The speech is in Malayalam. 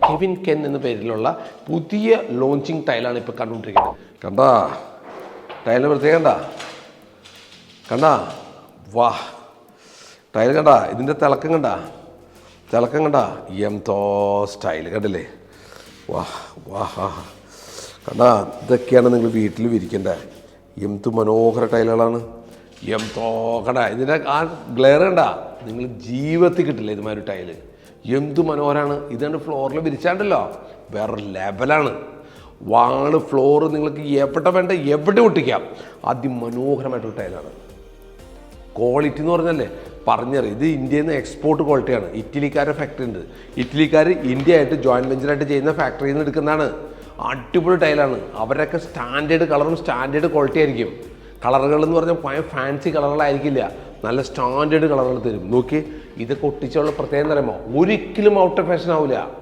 കെവിൻ കെൻ എന്ന പേരിലുള്ള പുതിയ ലോഞ്ചിങ് ടൈലാണ് ഇപ്പോൾ കണ്ടുകൊണ്ടിരിക്കുന്നത്. കണ്ടാ ടൈലിന് പ്രത്യേകം കണ്ടാ വാ ടൈൽ കണ്ടാ, ഇതിൻ്റെ തിളക്കം കണ്ടാ എന്തോ സ്റ്റൈൽ കണ്ടില്ലേ? വാ വാ കണ്ടാ, ഇതൊക്കെയാണ് നിങ്ങൾ വീട്ടിൽ വിരിക്കേണ്ടത്. എന്ത് മനോഹര ടൈലുകളാണ്. എന്തോ കണ്ടാ, ഇതിൻ്റെ ആ ഗ്ലെയർ കണ്ടാ, നിങ്ങൾ ജീവിതത്തിൽ കിട്ടില്ല ഇതുമാതിരി ടൈല്. എന്ത് മനോഹരമാണ്. ഇതുകൊണ്ട് ഫ്ലോറിൽ വിരിച്ചാണ്ടല്ലോ വേറെ ലെവലാണ്. വാള് ഫ്ലോറ് നിങ്ങൾക്ക് എവിടെ വേണ്ട എവിടെ ഒട്ടിക്കാം. അതിമനോഹരമായിട്ടൊരു ടൈലാണ്. ക്വാളിറ്റി എന്ന് പറഞ്ഞല്ലേ പറഞ്ഞറിയാം. ഇത് ഇന്ത്യയിൽ നിന്ന് എക്സ്പോർട്ട് ക്വാളിറ്റിയാണ്. ഇറ്റലിക്കാരുടെ ഫാക്ടറി ഉണ്ട്. ഇറ്റലിക്കാർ ഇന്ത്യ ആയിട്ട് ജോയിൻറ്റ് വെഞ്ചറായിട്ട് ചെയ്യുന്ന ഫാക്ടറിയിൽ നിന്ന് എടുക്കുന്നതാണ്. അടിപൊളി ടൈലാണ്. അവരൊക്കെ സ്റ്റാൻഡേർഡ് കളറും സ്റ്റാൻഡേർഡ് ക്വാളിറ്റി ആയിരിക്കും. കളറുകൾ എന്ന് പറഞ്ഞാൽ ഭയങ്കര ഫാൻസി കളറുകളായിരിക്കില്ല, നല്ല സ്റ്റാൻഡേർഡ് കളറുകൾ തരും. നോക്കി ഇതൊക്കെ ഒട്ടിച്ചുള്ള പ്രത്യേകം തരുമ്പോൾ ഒരിക്കലും ഔട്ട് ഓഫ് ഫാഷൻ ആവില്ല.